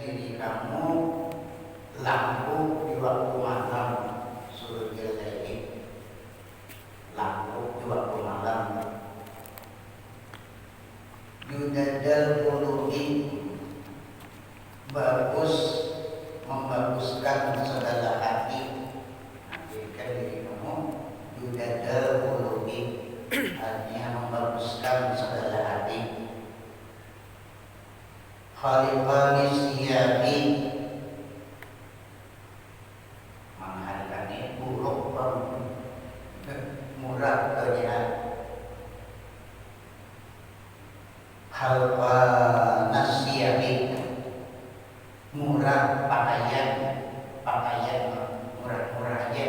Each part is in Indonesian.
diri kamu lampu di waktu malam, suruh jadi lampu di waktu malam. Yudadal qulubi, bagus, membaguskan segala hati. Jika diri kamu yudadal qulubi, artinya membaguskan segala hati. Khaliqanis siyabi, menghargai buruk murah kerjaan. Khalqanas siyabi, murah pakaian murah-murahnya.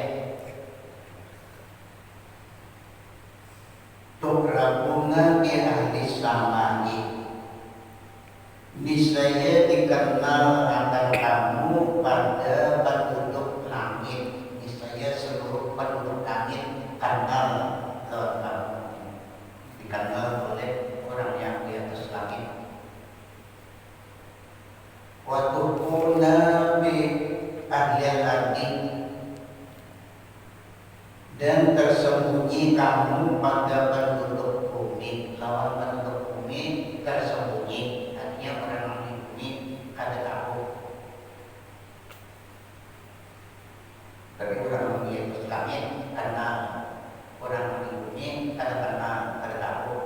Tukrabuna bi ahli samai, niscaya dikenal akan kamu pada penduduk langit. Niscaya seluruh penduduk langit kenal lewat kamu, dikenal oleh orang yang di atas langit. Wa tuquna bi ahli al-ardi, dan tersembunyi kamu pada penduduk bumi. Lawan penduduk bumi tersembunyi, artinya orang di bumi kada tahu. Tapi orang di atas langit kenal, orang di bumi kada kenal, kada tahu.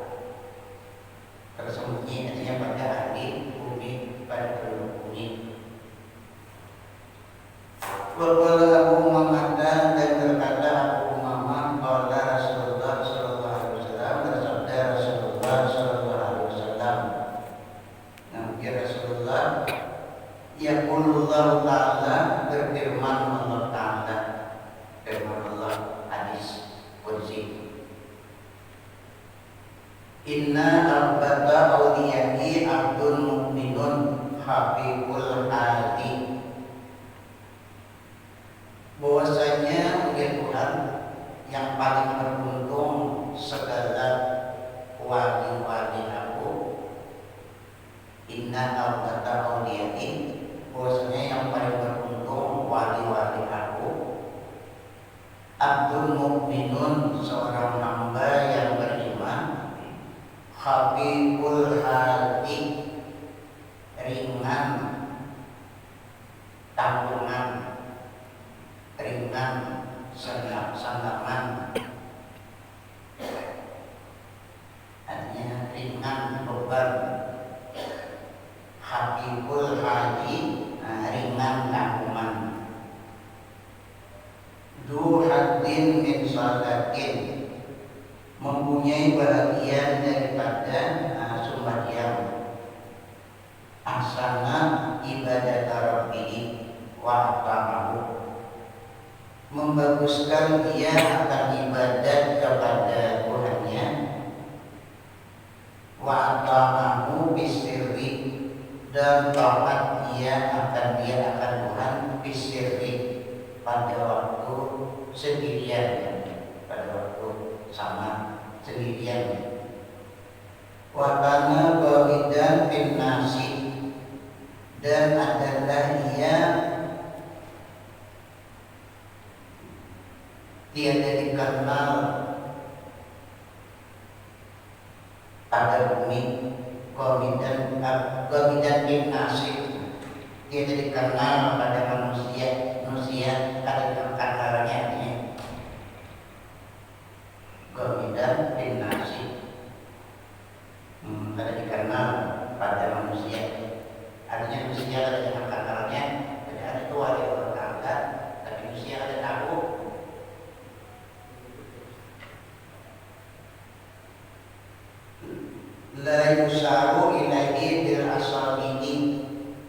Tersembunyi artinya pada ahli bumi, pada penduduk bumi. Waqala Abu Muhammad, dan berkata Abu Muhammad, qala Rasulullah sallallahu alaihi wasallam, bersabda Rasulullah sallallahu alaihi wasallam. Nabi Rasulullah yaqulullah ta'ala, berfirman Allah Ta'ala, firman Allah hadis qudsi, inna arbata awliyai abdun mu'minun habibul hadi, bahwasanya oleh Tuhan yang paling beruntung segala wali-wali aku. Inna arbata awliyai, bahwasanya yang paling beruntung wali-wali aku. Abdul mu'minun, seorang hamba yang beriman. Habibul hadi, ringan tanggungan, ringan sandaman, artinya ringan beban. Habibul hadi, ringan tanggungan. Du haddin min salatin, mempunyai bahagian daripada sembahyang. Asana ibadat rabbihi wa ta'ahu, membaguskan dia akan ibadat kepada Tuhannya. Wa ta'ahu bisirri, dan taat dia akan Tuhan bisirri, pada waktu sendirian, pada waktu sama sendirian. Wa kana ba'idan bin nasi, dan adalah ia tiada dikenal pada bumi. Qabidan bin nasi, tiada dikenal pada manusia ada kekalannya. Qabidan bin nasi, ada dikenal pada manusia, artinya manusia ada yang kekalannya. Jadi ada itu wali Allah Ta'ala, tapi manusia ada tahu. La yusaru ilaihi bil asabihi,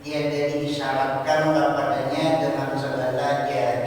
tiada diisyaratkan kepadanya dengan segala jari.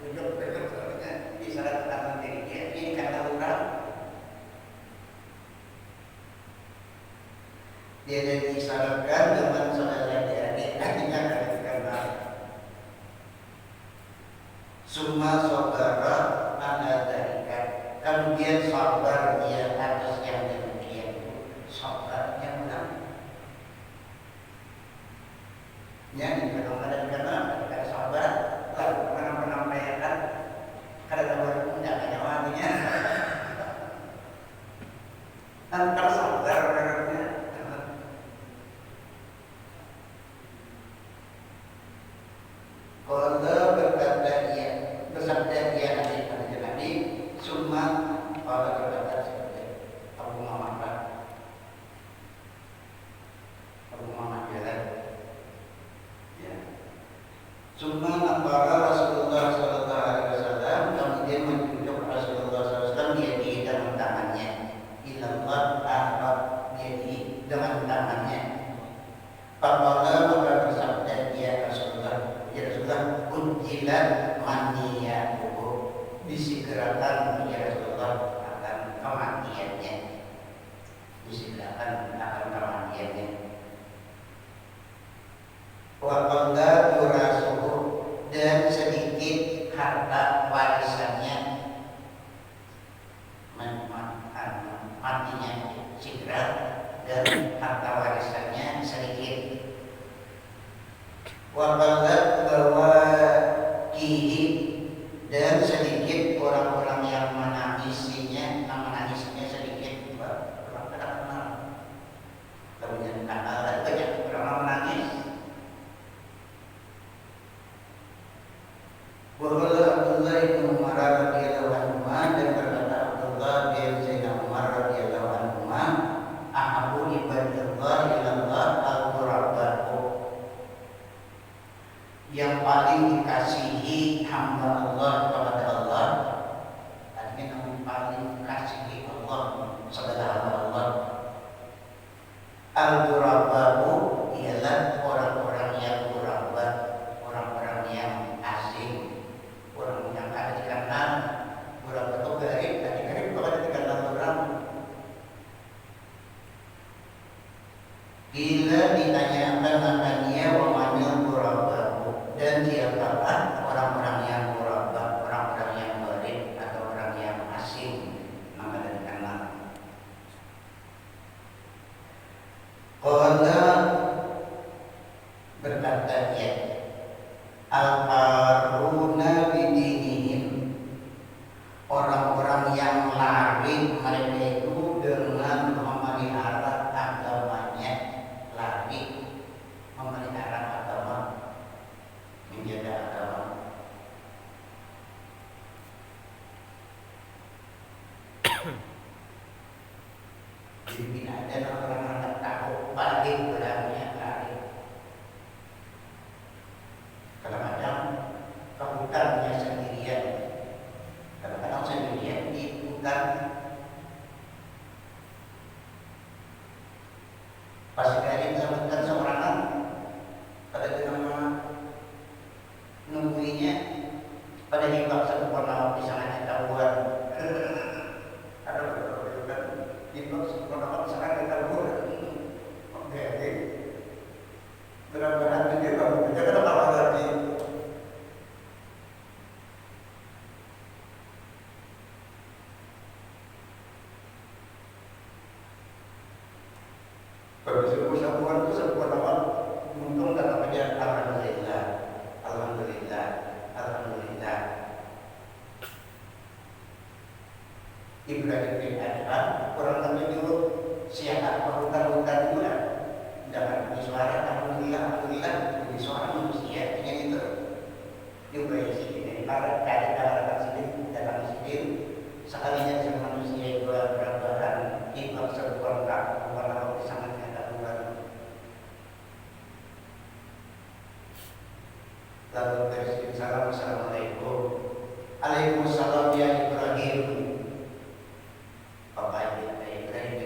Tunjuk soalnya isyarat tangan diri dia ini kata orang. Dia diisyaratkan dengan saudara dia artinya karena summa saudara anda darikan kemudian sabar dia atas yang demikian sabarnya benar. Ya, kadang-kadang karena sabar lalu penyampaian kadang tidak ada wanginya. Antara sabar orangnya. Kalau bersabda dia hadis Nabi, summa kalau berkata seperti Abu Muhammad jalan. Ya. Summa nabara Rasulullah Sallallahu Alaihi Wasallam kemudian menunjuk Rasulullah SAW dia di dalam tangannya. Ilallah ahad dia di dalam tangannya. Faqala maka bersabda dia Rasulullah, ya Rasulullah, unjilat maniyatuhu, disegerakan ya Rasulullah akan kematiannya, disegerakan akan kematiannya. Wa qalla turasuhu, dan sedikit harta warisannya, matinya segera dan harta warisannya sedikit. Wa qalla bawaqihi, dan sedikit orang-orang yang menangisinya sedikit. Orang kenal. Kemudian banyak orang menangis. Wa qala Abdullah bin Umar radhiyallahu anhu, dan berkata Abdullah bin Sayyidina Umar radhiyallahu anhu, ahabbu ibadillah ilallah al-qurabatu, yang paling dikasihi hamba Allah kepada Allah, artinya yang paling dikasihi Allah segala hamba Allah. Al-qurabatu ialah orang-orang yang quraba, orang-orang yang asing, orang yang ada dikenal. Quraba itu garib, kalau ada dikenal orang. Bila ditanyakan akannya wa manil quraba, dan siapakah orang-orang yang quraba, orang-orang yang garib atau orang yang asing, maka ada dikenal. Qala berkata dia, al-aruna bidinihim, orang-orang yang lari mereka itu dengan memelihara agamanya, lari memelihara agama, menjaga agama. Jadi bila ada orang-orang tahu balik berangnya lari. Kadang-kadang ke hutannya sendirian, kadang-kadang sendirian di hutan. Pas sekali disebutkan seorang pada dengan nungguinya pada hibak sempurna pisangannya tahuan. Ada beberapa hibak sempurna pisangannya tahuan. Oke. Benar-benar dia baru jangan apa lagi. Kalau sempurna itu sempurna apa? Untung tak namanya alhamdulillah, alhamdulillah, alhamdulillah. Ibrahim bin Adham orang kami dulu siapa hutan-hutan juga. Jangan punya suara, alhamdulillah, alhamdulillah, punya suara manusia dengan itu. Ibrahim sini para kali dalam sini dalam sini sekalinya sama manusia dua berbahan ibak sempurna, warna sangat lalu dari salam, assalamualaikum, waalaikumsalam ya Ibrahim. Bapak Ibrahim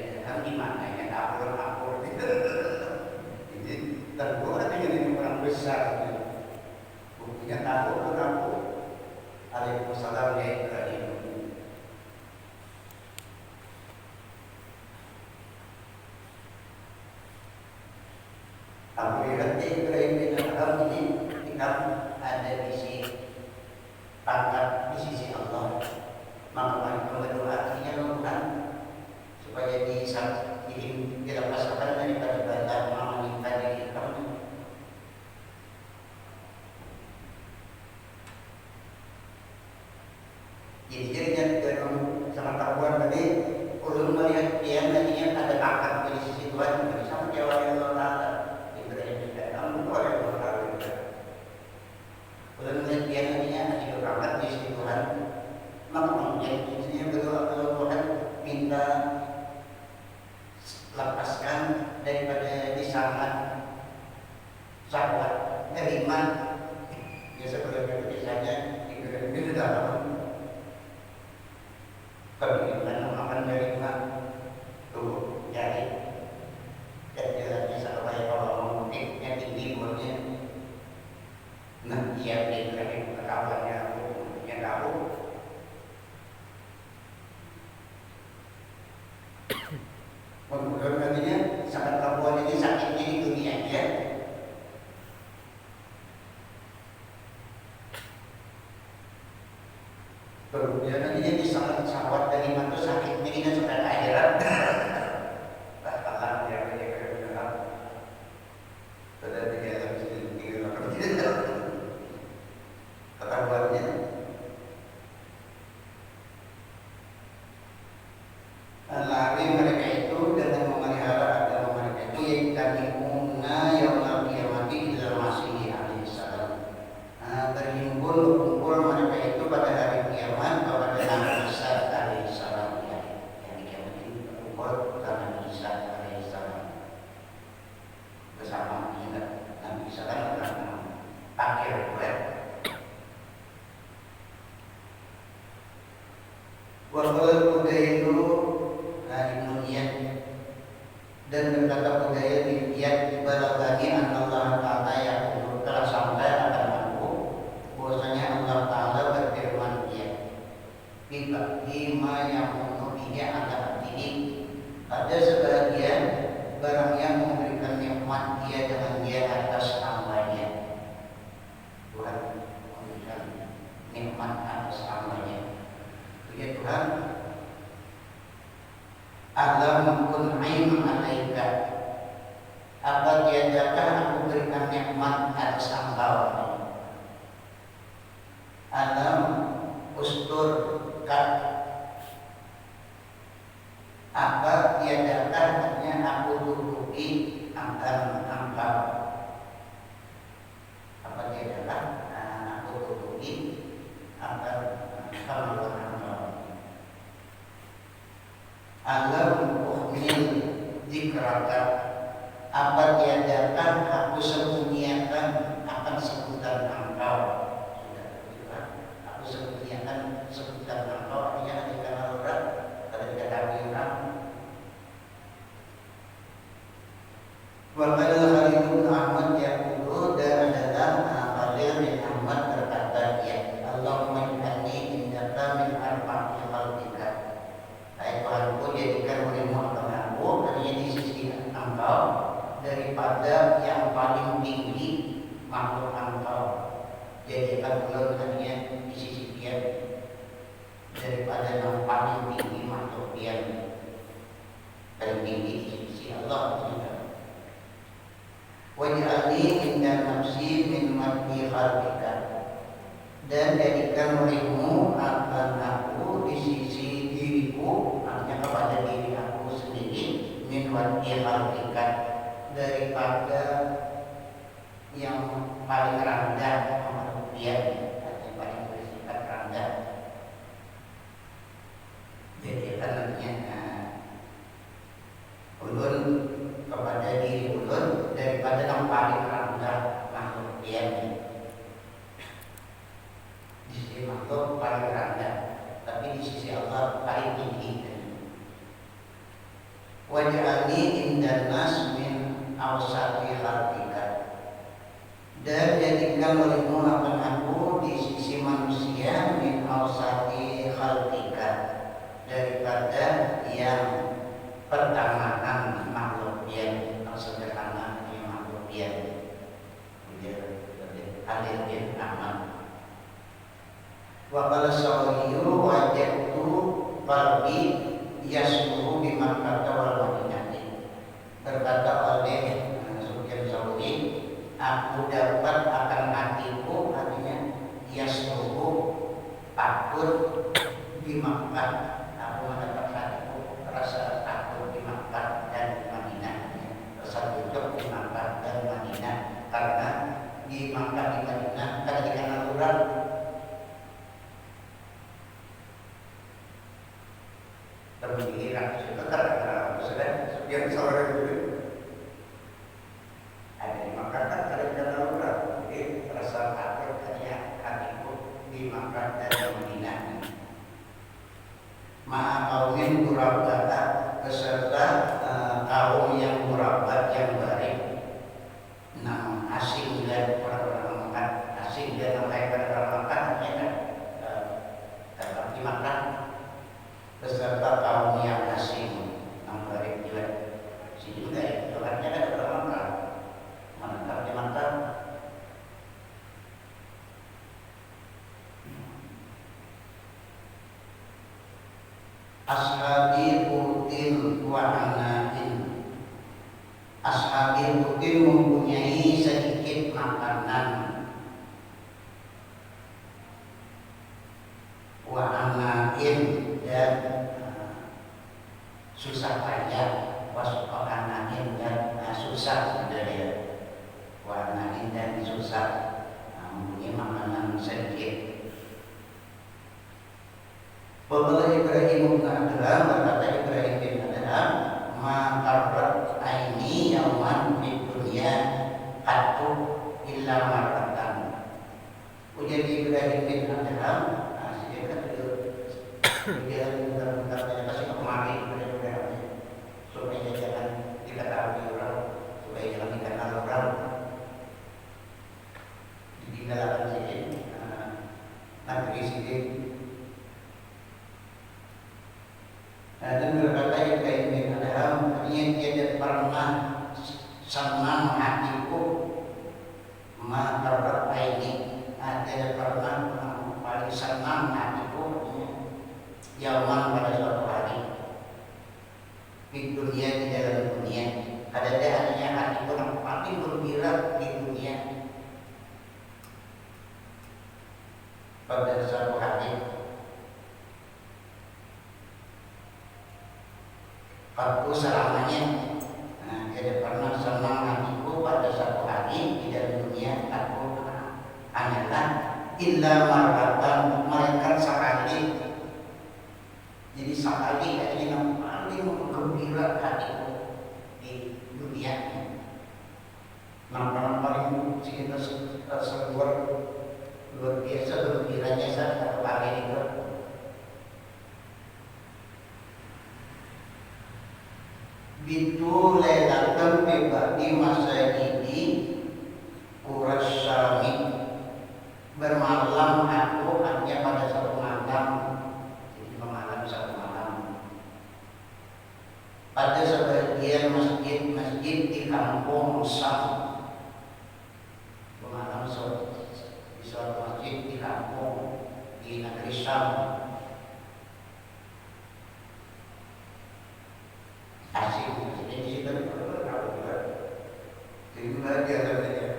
di mana ya akur ini tentu ada yang orang besar bukunya tahu aku Alhamdulillah Ibrahim bin Adham ini tinggal ada di sisi pangkat di sisi Allah. Maka mereka berdoa akhirnya Tuhan supaya dilepaskan daripada bala menimpa diri kamu. Jadi jadinya dalam sangat tahuan tadi ulun melihat dia tadinya ada pangkat di sisi Tuhan sama Jawa yang Allah Taala. Ibrahim bin Adham itu oleh Allah Taala. Ulun melihat dia tadinya ada pangkat di sisi Tuhan. Maka menjadinya berdoa kepada Tuhan minta lepaskan daripada disangat syahwat nerima biasa kalau biasanya itu dalam kebingungan akan nerima tuh jadi dan jalannya sampai kalau mungkinnya tinggi buatnya nah dia Ibrahim kawannya yang tahu kemudian nantinya sangat perempuan ini sakitnya di dunia ya. Kemudian nantinya di sangat syahwat dari mantu sakitnya ini sampai akhirat. Tahan ya benar. Sudah tiga ketahuannya. Lari mereka itu dengan memelihara agama mereka itu yang kami yaumul qiyamati ila Masih alaihissalam. Berhimpun mereka itu pada hari kiamat kepada Nabi Isa alaihissalam. Yang kiamat ini berkumpul kepada Nabi Isa alaihissalam bersama Nabi Isa kan akhir bulan. Wabal budaya itu dan berkata budaya demikian balagani Allah Ta'ala yang telah sampai akan aku bahwasanya Allah Ta'ala berfirman dia bima yang menubihi ala abdihi ada sebagian barang yang memberikan nikmat dia dengan dia atas hambanya. Tuhan memberikan nikmat atas hambanya. Ya Tuhan, alam kun'im alaika, apa tiadakah aku berikan nikmat atas engkau? Alam ustur kat, apa tiadakah hanya aku tutupi akan engkau? Apa tiadakah aku tutupi akan engkau? Alam uhmil zikraka, apa tiadakah aku sembunyikan akan sebutan engkau? Sudah, aku sembunyikan sebutan engkau artinya ketika orang pada diketahui orang. Wakil Khalid bin Ahmad yaqulu dan adalah Khalid bin Ahmad berkata ya Allahumma inni indaka min arba'ati khalqika. Hai Tuhanku, jadikan olehmu aku artinya di sisi engkau daripada yang paling tinggi makhluk engkau. Jadikan bulan artinya di sisi dia daripada yang paling tinggi makhluk dia paling tinggi di sisi Allah. Waj'alni inda nafsi min madhi khalqika, dan jadikan olehmu akan aku di sisi diriku, artinya kepada diri aku sendiri, min madhi khalqika, daripada yang paling rendah makhluk dia, artinya paling bersifat rendah. Jadi artinya ulun kepada diri ulun daripada yang paling rendah makhluk dia. Di sisi makhluk paling rendah, tapi di sisi Allah paling tinggi. Waj'alni indan nas min awsati khalqika, dan jadikan olehmu akan aku di sisi manusia min awsati khalqika, daripada yang pertengahan makhluk dia, sederhana yang makhluk dia. Wa qala Sawiyu wajadtu qalbi yasmuru bi Makkah wal Madinah. Berkata oleh Sufyan Tsauri, aku dapat akan hatiku, artinya yasmuru takut di Makkah. Aku mendapat hatiku rasa takut di Makkah dan Madinah, rasa cocok di Makkah dan Madinah, karena di Makkah di Madinah karena di kanan luar terpikirkan sudah terkenal sudah yang sore dulu ada di Makkah kan ada di kanan luar, jadi rasa takut hanya hatiku di Makkah dan Madinah. Ma'a kaumin murabata beserta kaum yang murabat yang baik, nah asing dan orang-orang Makkah, asing dan orang Makkah hanya datang di Makkah beserta kaum yang asing yang baik juga. Sini juga ya, Tuhannya ada orang Makkah menetap di Makkah. Ashabi putin wa anain. Ashabi putin mempunyai sedikit makanan, wa anain dan susah payah, wa anain dan susah sebenarnya, wa anain dan susah, mempunyai makanan sedikit. Bahwa Ibrahim bin Adham, berkata Ibrahim bin Adham, ma'arrat aini yauman di dunia qattu illa marratan. Ujar Ibrahim bin Adham, dia kan dia bentar-bentar kasih kemari kepada supaya jangan diketahui orang, supaya jangan dikenal orang, ditinggalkan sedikit negeri sedikit. Dan berkata Ibrahim bin Adham, artinya tiada pernah senang hatiku ma'arrat aini, tiada pernah paling senang hatiku yauman pada suatu hari di dunia, di dalam dunia. Ada artinya hatiku yang paling gembira di dunia pada suatu hari. Waktu selamanya, tidak pernah senang hatiku pada satu hari di dalam dunia. Aku hanyalah illa marratan, malaikat sekali. Jadi sekali artinya yang paling gembira hatiku di dunia. Yang paling kita luar biasa gembiranya satu hari itu. Bitu lailatan bibadi masajidi Qurasyami, bermalam aku hanya pada satu malam, jadi malam satu malam pada sebagian masjid-masjid di kampung Syam. Bermalam di suatu masjid di kampung di negeri Syam. Asing, jadi di situ tahu juga. Jadi belajar saja.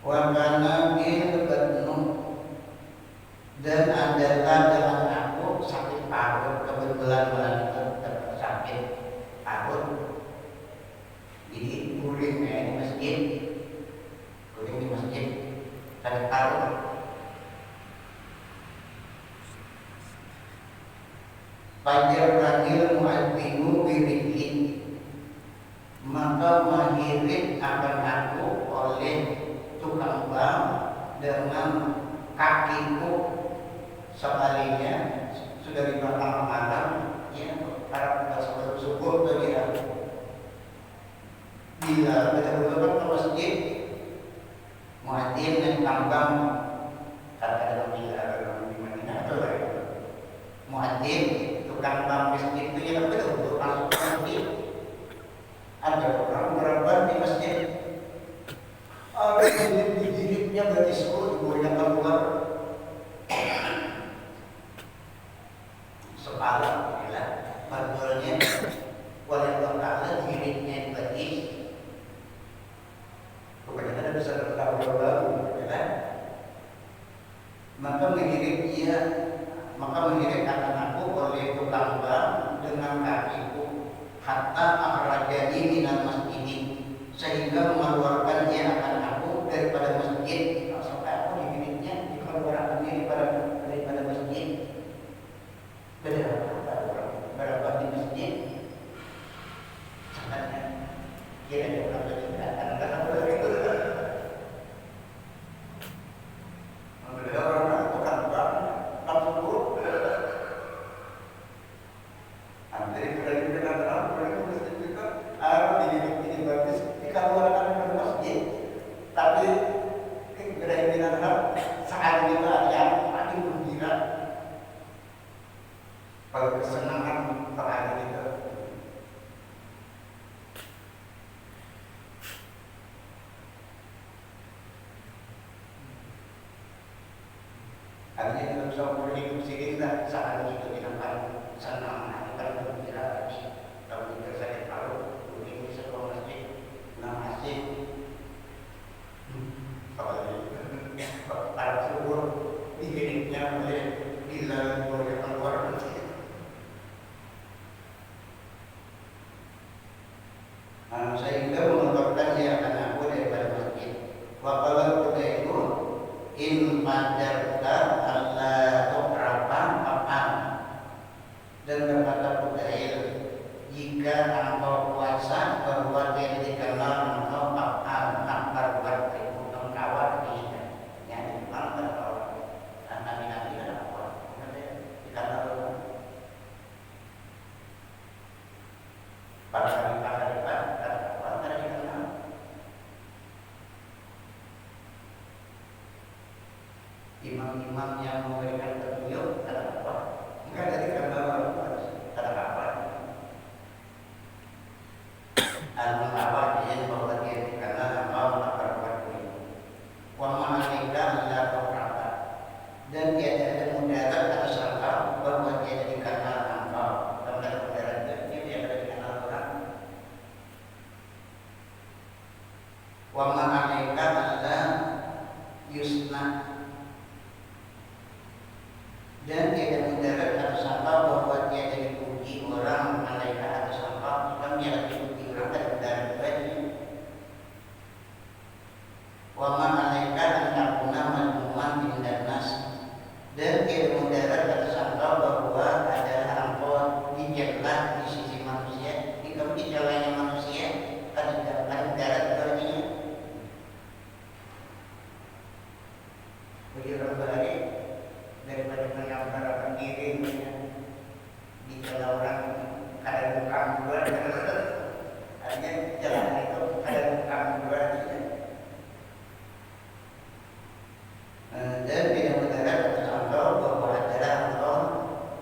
Wa kana bil badnu, dan adalah dengan aku sakit parut, kebetulan malam itu sakit parut. Jadi guling di masjid, sakit parut. Fajar panggil muadzinu biridin, maka mengirim akan aku oleh tukang bank dengan kakiku. Sebaliknya sudah di belakang malam, ya para sahabat subuh bagi aku. Bila betul-betul ke masjid, muadzin dan tambang, kata dalam di Madinah itu lah. Muadzin tukang bank masjid itu yang betul untuk masuk ke masjid. Ada orang merabat di masjid, ada yang dijilidnya berarti 10 ribu yang keluar. maka mengirim akan aku oleh tukang bank dengan kakiku hatta akhrajani minal masjid, sehingga mengeluarkan dia akan aku daripada masjid. Sampai aku digiritnya dikeluarkan dia daripada masjid. Berapa di masjid? Sangatnya kira-kira berapa juga karena itu. Artinya dalam seumur hidup sehingga saat itu tidak paling senang, paling gembira. Kalau kita sakit paru, ini sebuah masjid, nama masjid. Para subur dihidupnya oleh dilarang boleh keluar masjid. Sehingga mengeluarkan dia akan aku daripada masjid. Wakalau kuda itu in madarta Allah tu'rafa fa'al. Dan berkata Fudail, jika engkau puasa bahwa dia dikenal engkau fa'al, maka buat itu engkau dia yang memang terkawal. Nabi-nabi adalah apa? Dikenal para khalifah karena dikenal. Imam-imam yang memberikan petunjuk adalah apa? Enggak ada dikenal adalah apa? Al-Mawad yang bahwa dia dikenal Allah berbuat wa ma'alika la tu'rafa, dan dia ada mudarat atas engkau bahwa dia dikenal engkau. Tentang mudarat itu dia ada dikenal orang. Wa ma'alika la yusna, dan dia ada mudarat atas engkau bahwa dia ada dipuji orang. Malaikat atas engkau bukan dia ada dipuji orang, ada mudarat lagi. Wa ma'alaika an takuna madmuman bindan nas, dan dia ada mudarat atas engkau bahwa adalah engkau dicela di sisi manusia. Jika dicelanya manusia ada mudarat baginya. Bagi orang bahari daripada menyampaikan diri dicela orang kadang bukan dua, artinya jalan itu kadang bukan dua. Dan tidak mudarat atas engkau bahwa adalah engkau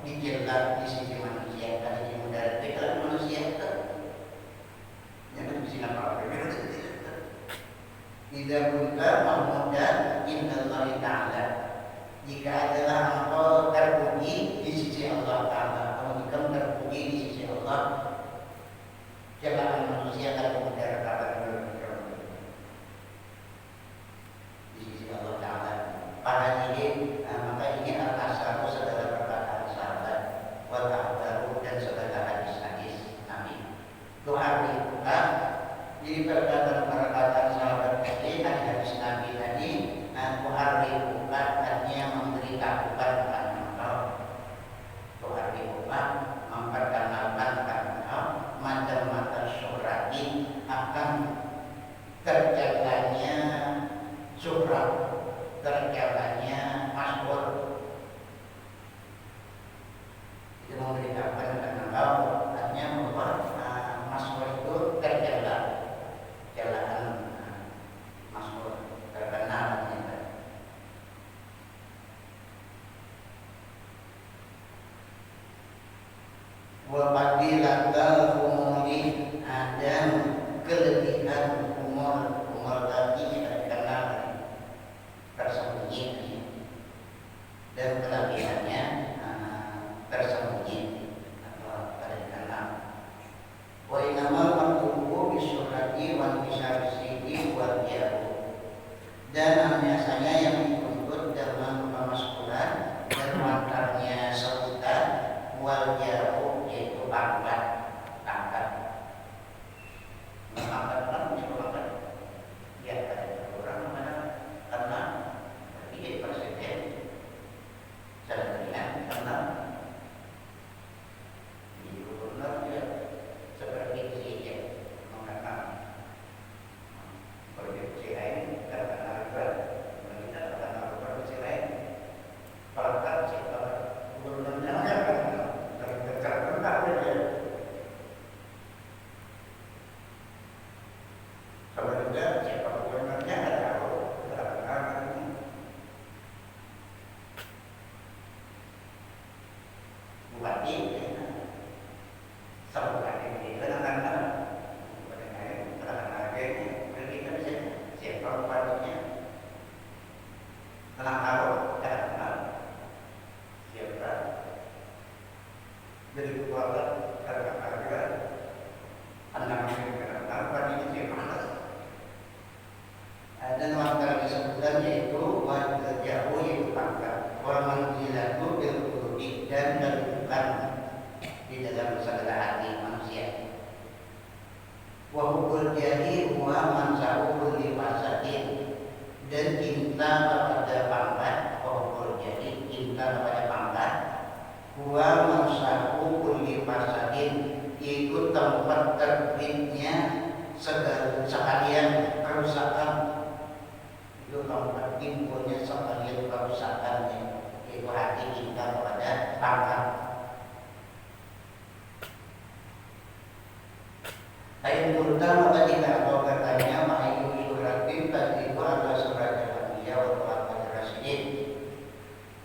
dicela di sisi manusia. Karena dia mudarat di dalam manusia itu yang bisa apa? Tidak bunta mahmudan innallahi ta'ala, jika adalah engkau terpuji di sisi Allah Ta'ala. Kalau jika terpuji di sisi Allah, celaan manusia tak mudarat di sisi Allah Ta'ala. Para ini, maka ini al-ashabu segala perkataan sahabat, wa ta'adaru dan segala hadis-hadis Nabi. Doa dibuka, jadi perkataan sahabat tadi, hadis Nabi tadi, doa dibuka artinya memberitahukan kepada engkau. Doa dibuka memperkenalkan kepada engkau macam-macam syurati akan terjaganya syurat, terjaganya masyhur. Itu memberitahukan kepada engkau artinya bahwa masyhur itu terjaga, jalan masyhur terkenal. Wa fadilatul umuri, dan kelebihan umur tadi tidak dikenal tersembunyi, dan kelebihannya tersembunyi atau tidak dikenal. Wa inamal maqtubu bisyurati wal bisyarisi wal jahu, dan biasanya yang dituntut dalam pangkat, wal manzilatu bil qulubi, dan kedudukan di dalam segala hati manusia. Wa hubbul jahi huwa mansa'u kulli fasadin, dan cinta kepada pangkat, wa hubbul jahi, cinta kepada pangkat, huwa mansa'u kulli fasadin, itu tempat terbitnya sekalian kerusakan, itu tempat timbulnya sekalian kerusakannya, itu hati cinta kepada pangkat. Ayat pertama ketika kau bertanya ma'ayu suratin tadiku adalah surat al-Anbiya wa Tuhan Rasulin.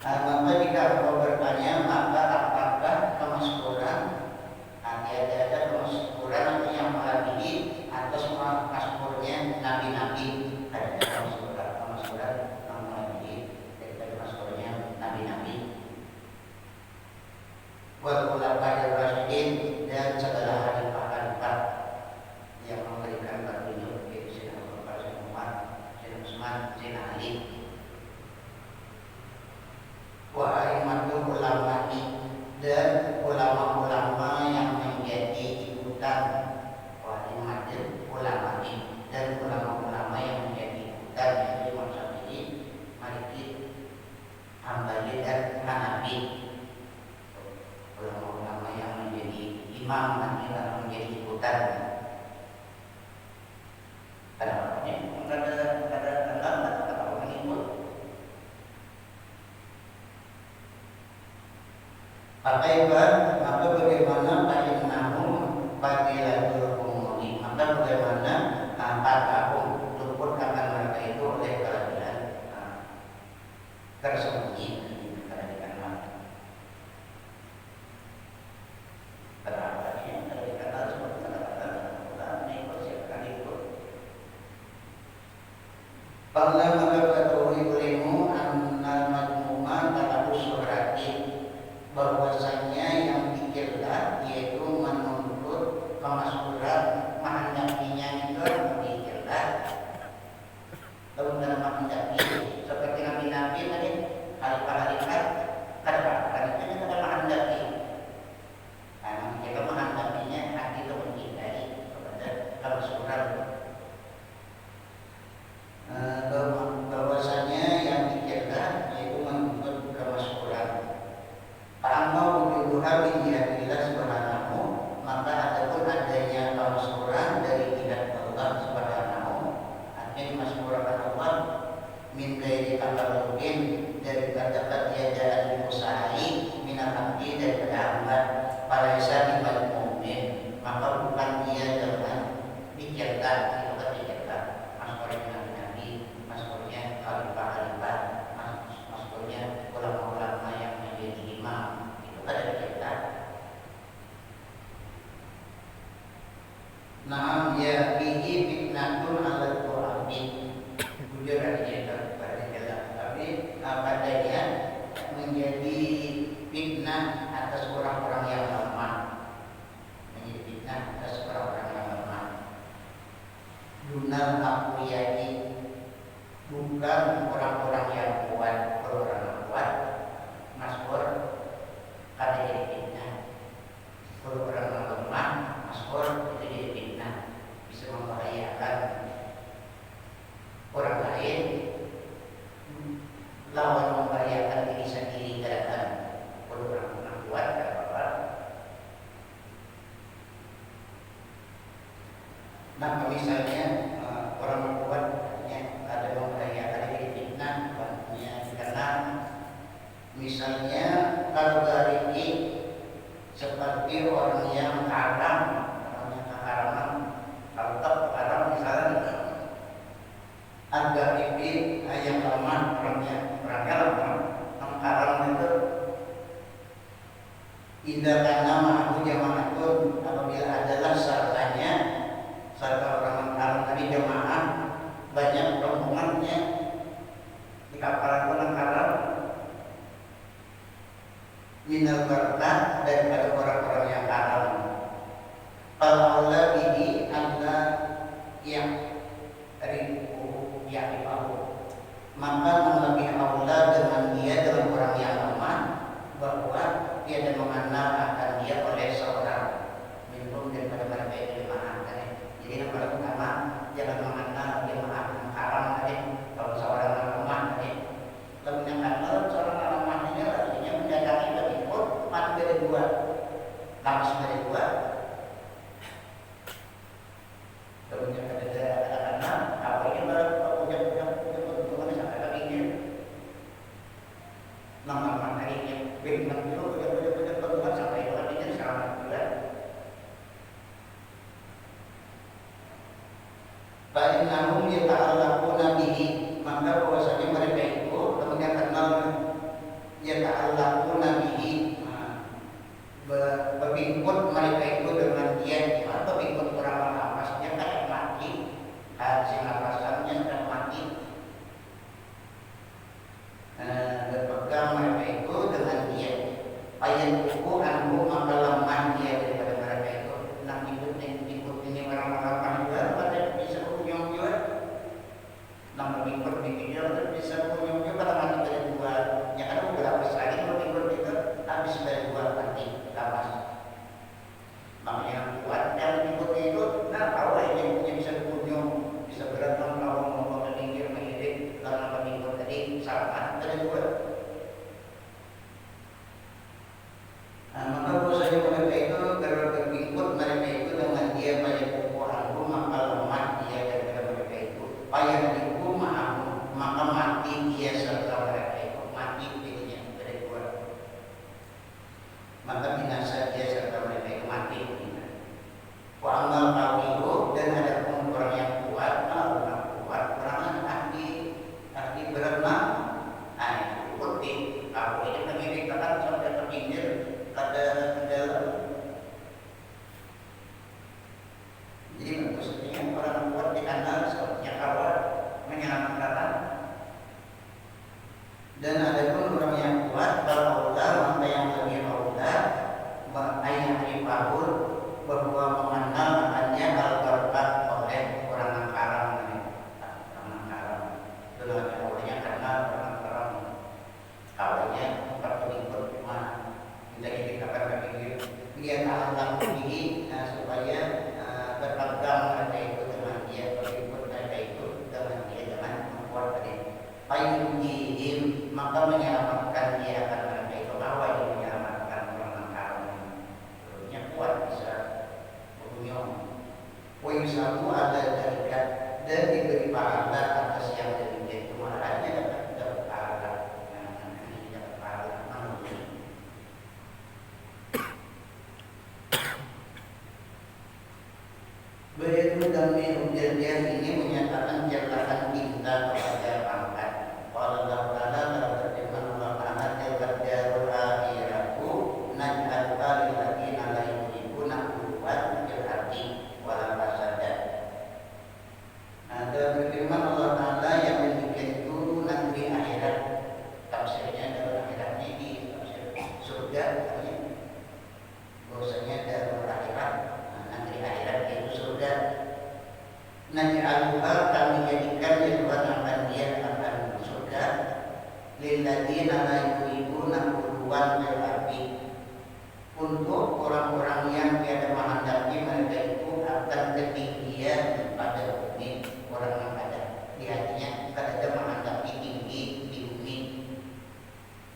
Maka jika kau bertanya maka apakah kemaskuran, ada kemaskuran yang melebihi atas maskurnya nabi-nabi, ada kemaskuran yang melebihi daripada maskurnya nabi-nabi. Wa Tuhan Rasulin, dan segala khalifah-khalifah yang memberikan petunjuk, yaitu Sayyidina Abu Bakar, Sayyidina Umar, Sayyidina Utsman, Sayyidina Ali. Wa a'immatul ulama'i, dan ulama-ulama yang menjadi ikutan. Wa a'immatul ulama'i, dan ulama-ulama yang menjadi ikutan, yaitu Imam Syafi'i, Maliki, Hambali, dan Hanafi. Ulama-ulama yang menjadi imam dan menjadi ikutan. Ada orang ikut. Maka bagaimana fa'innahu fadilatul umuri, maka bagaimana fatahum luput akan mereka itu oleh kelebihan tersembunyi kelebihan mata. Terhadapnya kelebihan harus berkata-kata negosiasikan itu. Bangla maka ketahui olehmu annal madmuma talabu surati, bahwasanya yang dikirlah yaitu menuntut kemaskuran menghendakinya itu dikirlah. Lalu dalam menghendaki seperti nabi-nabi tadi, khalifah-khalifah, khalifah itu juga menghendaki. Karena kita menghendakinya hati itu mencintai kepada kemaskuran. Bahwasanya yang dikirlah yaitu menuntut kemaskuran. Amma wujuduha min jihadillah subhanahu, maka adapun adanya kemaskuran dari jihad Allah subhanahu, artinya kemaskuran Allah min gairi takarrubin, dari kata tiada diusahai minal abdi, daripada hamba, falaisa bimal mu'min, maka bukan dia dengan dikirkan, itu kan dikirkan maskurnya nabi-nabi, maskurnya khalifah-khalifah, maskurnya ulama-ulama yang menjadi imam, itu kan ada kita. Naam ya bihi fitnatun ala tu'abid, jujur aja pada jelas, tapi padanya menjadi fitnah atas orang-orang yang lemah, menjadi fitnah atas orang-orang yang lemah. Dunal aqwiyati, bukan orang-orang yang kuat. Orang yang kuat maskur kada jadi fitnah. Kalau orang yang lemah maskur itu jadi fitnah, bisa membahayakan orang lain, lawan membahayakan diri sendiri kadang. Kalau orang kuat tidak apa-apa. Nah misalnya orang kuat ada membahayakan diri fitnah, karena misalnya kalau dari ini seperti orang yang haram, orang yang keharaman, kalau tak haram misalnya ada ini yang lemah, orangnya lemah, yang haram itu indah karena ma'ahu jama'atun, apabila adalah sertanya serta orang yang haram tadi jamaah banyak rombongannya di kapal orang haram, minal barta, daripada orang-orang yang haram. Kalau Allah ini adalah yang ribu yang dibahu, maka lebih Allah dengan dia Beli 6 kilo, banyak banget sampai itu artinya selama bulan. Fa'inahum yata'allaquna bihi, maka bahwasanya mereka itu kemudian kenal yata'allaquna bihi, berpingkut mereka itu dengan dia. Atau berpingkut kurang nafasnya kayak mati, hasil nafasannya sudah mati. Berpegang mereka itu dengan dia. Ayat buku anhu, maka lemah dia daripada mereka itu. Nak ikut ini orang-orang juga pada bisa punyong juga. Nak berpingkut bikinnya bisa punyong juga pada mati dari dua. Ya kan beberapa sekali berpingkut itu habis dari dua mati lapas. Makanya yang kuat yang berpingkut itu, nah tahu lah yang bisa punyong, bisa berantem kalau mau menginggir mengirik karena berpingkut tadi salah dari dua. Maka bahwasanya mereka itu berpingkut mereka itu dengan dia pada pokok aku, maka lemah dia daripada mereka itu. Payah diku ma'amu, maka mati dia serta mereka itu. Mati dirinya dari dua. Maka binasa dia serta mereka itu mati. Wa amal kawilu, dan ada pun orang yang kuat, orang kuat, orang ahli berenang. Nah itu penting. Kalau ini mengirik kan sampai terpinggir ada dalam. Jadi maksudnya orang kuat dikenal sepertinya kawat menyelamatkan. Dan ada pun orang yang kuat kalau Allah, maka yang lebih Allah ayat ribahul, bahwa mengenal akannya al-barkat oleh orang karam. Orang karam itu lagi awalnya kenal orang karam. Awalnya tempat berikut cuma tidak dikatakan berpikir dia ta'allaq bihi, supaya berpegang mereka itu dengan dia, berikut mereka itu dengan dia, dengan membuat tadi fayuhihim, maka menyelamatkan dia akan mereka itu. Bahwa dia menyelamatkan orang karam yang kuat bisa berbunyong. Wa yusabu ada darikat, dan diberi pahala atas yang demikian itu. Malahnya dapat pahala. Begitu kami ujian ini menyatakan jabatan kita kepada pangkat. Kalau Allah Taala berfirman, Allah Taala jabatan darul akhiratu naj'al lilladzina la yuhibbuna uluwan fil ardi wala fasada. Ada berfirman Allah Taala yang demikian itu negeri akhirat. Tafsirnya darul akhirat ini di tafsir surga, bahwasanya darul akhirat, negeri akhirat itu surga. Naj'aluha, kami jadikan Ridwan akan dia akan surga, lilladzina la yuhibbuna uluwan fil ardi, untuk orang-orang yang tiada menghendaki mereka itu akan ketinggian pada bumi. Orang yang ada di hatinya kada ada menghendaki tinggi di bumi,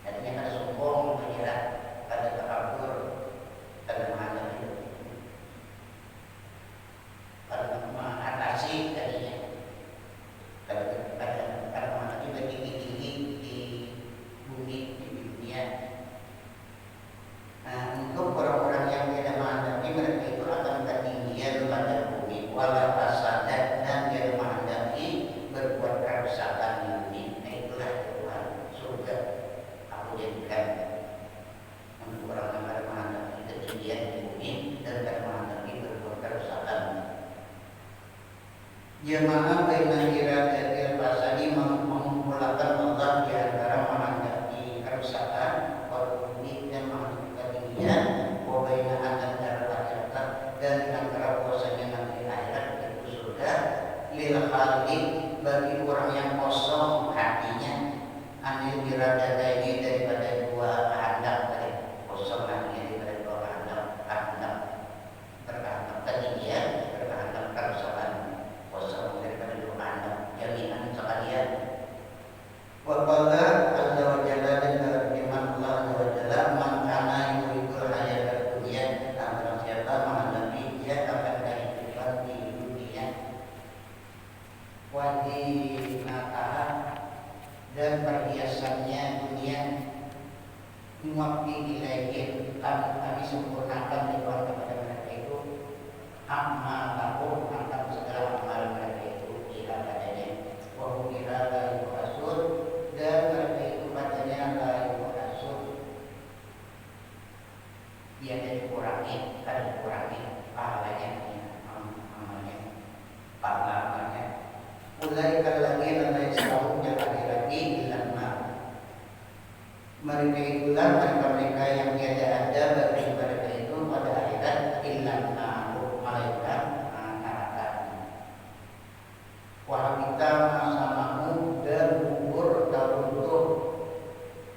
hatinya kada sombong, mengira, kada takabur, kada menghendaki, kada mengatasi tadinya, kada menghendaki bertinggi-tinggi di bumi, di dunia. Nah, untuk orang-orang yang tidak menghendaki mereka itu akan ketinggian pada bumi, wala fasadat, dan tidak menghendaki berbuat kerusakan di bumi. Nah, itulah Tuhan surga aku jadikan untuk orang yang tidak menghendaki ketinggian di bumi dan tidak menghendaki berbuat kerusakan. Jamaah baina iradatil fasadi, mengumpulkan Allah di antara menghendaki kerusakan pada bumi dan menghendaki ketinggian, wa baina anadar akhirat, dan di antara bahwasanya nanti akhirat itu surga, lil khaliq, bagi orang yang kosong hatinya, anil iradataini, daripada dua kehendak tadi, kosong hatinya daripada dua kehendak berkehendak ketinggian, berkehendak kerusakan, kosong daripada nuwaffi ilaihim, kami sempurnakan lipat kepada mereka itu amalahum, akan segala amal mereka itu ila padanya, wa hum ila la yuqasun, dan mereka itu padanya la yuqasun, dia dikurangi, kan dikurangi pahalanya, amalnya, pahalanya. Ulaika alladziina la yasma'una lagi illallah. Mereka itulah mereka yang tiada ada bagi mereka itu pada akhirat illallah, malaikat neraka. Wa kita masamahu, dan gugur atau runtuh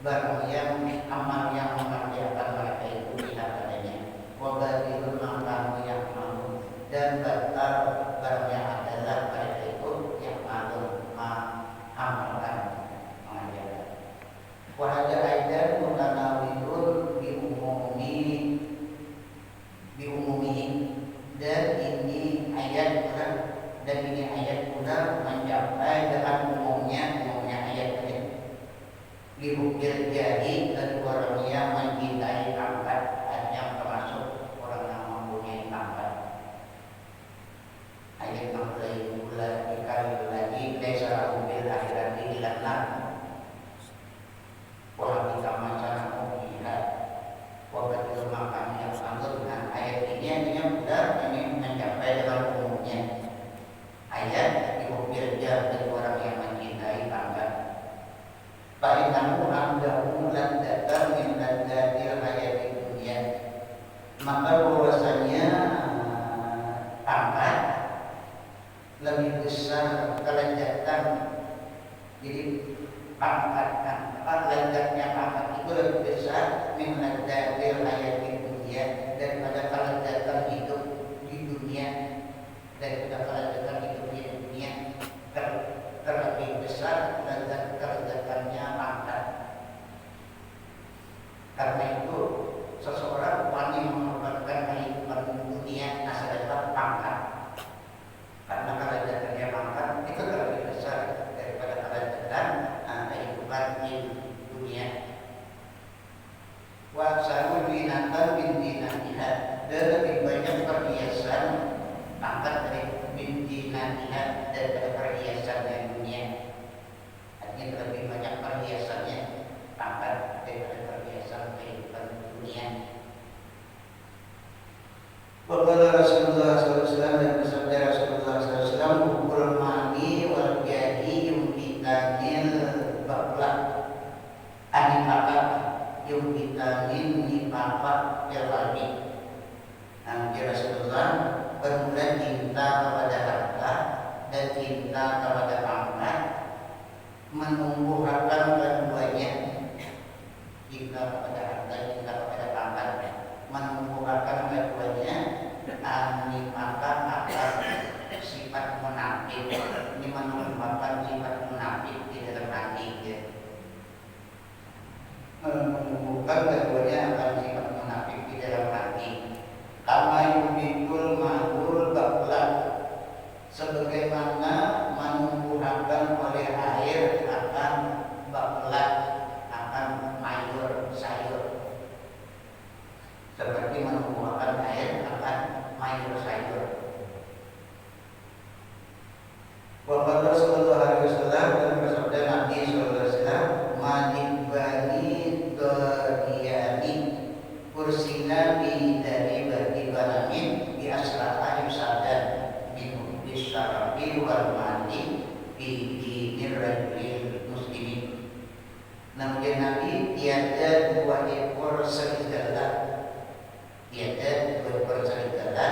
barang yang amal yang mengerjakan mereka itu tidak adanya. Wa badilul makamu yang malu, dan batal barang yang adalah mereka itu yang malu mengamalkan, mengajarkan. Wa hada aidan mutanawilun bi umumihi, dan ini ayat pula mencapai dengan umumnya ayat ini. Lihukir jadi kedua orang yang mencintai pangkat, hanya termasuk orang yang mempunyai pangkat. Ayat mengklaim pula dikali lagi desa bil akhirat illallah. Wah kita macam melihat wabadil makam yang sanggup. Nah ayat ini artinya benar ini mencapai dalam umumnya. Ayat dihukir jadi orang yang mencintai pangkat. Fa'inahu amdahu ladatan min ladatil hayati dunia, maka bahwasanya pangkat lebih besar kelezatan. Jadi pangkat lezatnya pangkat itu lebih besar min ladatil hayati dunia, daripada kelezatan hidup di dunia, daripada kelezatan hidup di dunia. Terlebih besar kelezatannya pangkat. Karena itu seseorang wajib mengorbankan kehidupan dunia asal dapat pangkat. Karena kelezatannya pangkat itu terlebih besar daripada kelezatan kehidupan di dunia. Wa saru binatan bin dinatiha, dan lebih banyak perhiasan pangkat dari bin dinatiha daripada perhiasan dunia. Artinya lebih banyak perhiasannya pangkat daripada perhiasan kehidupan dunia. Waqala Rasulullah SAW, dan bersabda Rasulullah SAW, hukul mali wal jadi yumbitanil bakla anipaka yumbitanin nipaka yalami. Nabi Rasulullah bermula cinta kepada harta dan cinta kepada pangkat menumbuhkan keduanya. Cinta kepada harta, cinta kepada pangkat menumbuhkan keduanya. Maka akan sifat munafik, ini menumbuhkan sifat munafik di dalam hati. Menumbuhkan keduanya akan sifat munafik di dalam hati. Kama yubikul madul baklat, sebagaimana menumbuhkan oleh air akan baklat, akan mayur sayur. Seperti menumbuhkan air akan mayur sayur. Waqala sallallahu alaihi wasallam, dan bersabda Nabi sallallahu alaihi wasallam, manibani dariyani kursina bi dari bagi balamin bi aslaha yusadan min bisyarafi wal mandi bi dinir rajulil muslimin. Namun Nabi tiada dua ekor serigala, tiada dua ekor serigala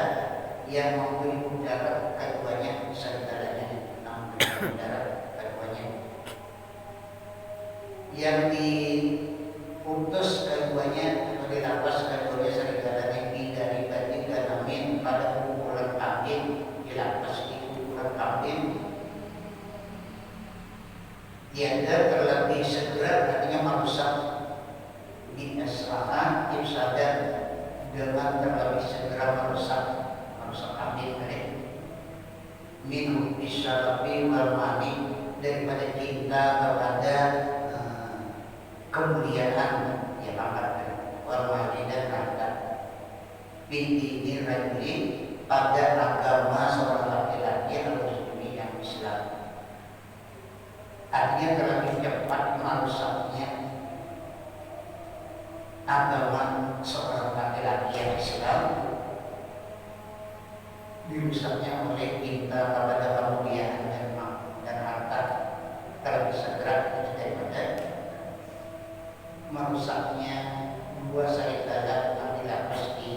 yang memberi udara keduanya, serigalanya memberi udara keduanya, yang diutus keduanya atau dilapas keduanya serigalanya dari bagi ganamin pada ukuran kambing, dilapas di ukuran kambing. Tiada terlebih segera, artinya merusak, di asrahan imsadan, dengan terlebih segera merusak kambing tadi. Min bisyarafi wal mani, daripada cinta kepada kemuliaan yang akan walidan kata binti rajuli pada agama seorang laki-laki atau dunia Islam. Artinya terlebih cepat merusaknya agama seorang laki-laki yang Islam, dirusaknya oleh cinta kepada kemuliaan dan harta, terlebih segera daripada merusaknya dua syarikat yang dilapis di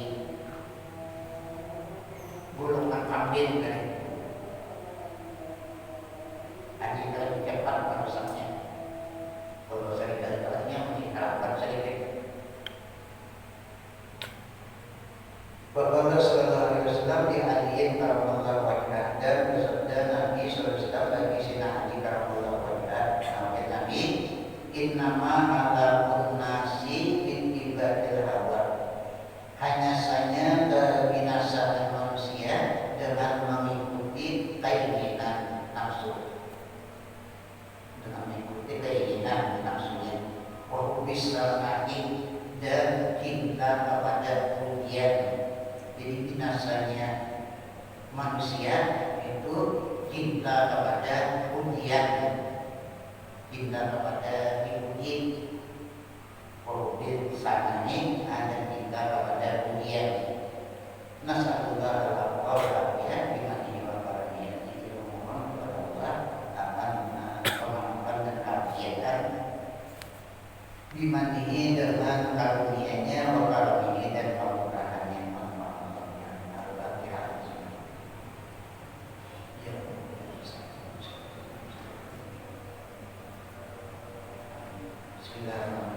golongan kambing dari artinya lebih cepat merusaknya. Kalau syarikat-syarikat meninggalkan sedikit. Bapak Sallallahu Alaihi Wasallam di aliin karamallahu wajhah, dan bersabda Nabi Sallallahu Alaihi Wasallam bagi Sina Ali karamallahu wajhah, sampai Nabi innama ala unnasi bin ibadil hawa, hanya saja kebinasaan manusia dengan mengikuti keinginan nafsu, dengan mengikuti keinginan nafsunya. Wahubisal naik dan cinta kepada pujian. Jadi binasanya manusia itu cinta kepada pujian, cinta kepada dipuji. Wahubin sanani ada cinta kepada pujian. Nasalullah al-afiyah bimani wa karamiyah. Jadi memohon kepada Allah akan kemampuan dan keafiatan bimanihi dengan karunia-Nya wa karamihi dan kemurahan-Nya. Al-Fatihah. Bismillahirrahmanirrahim.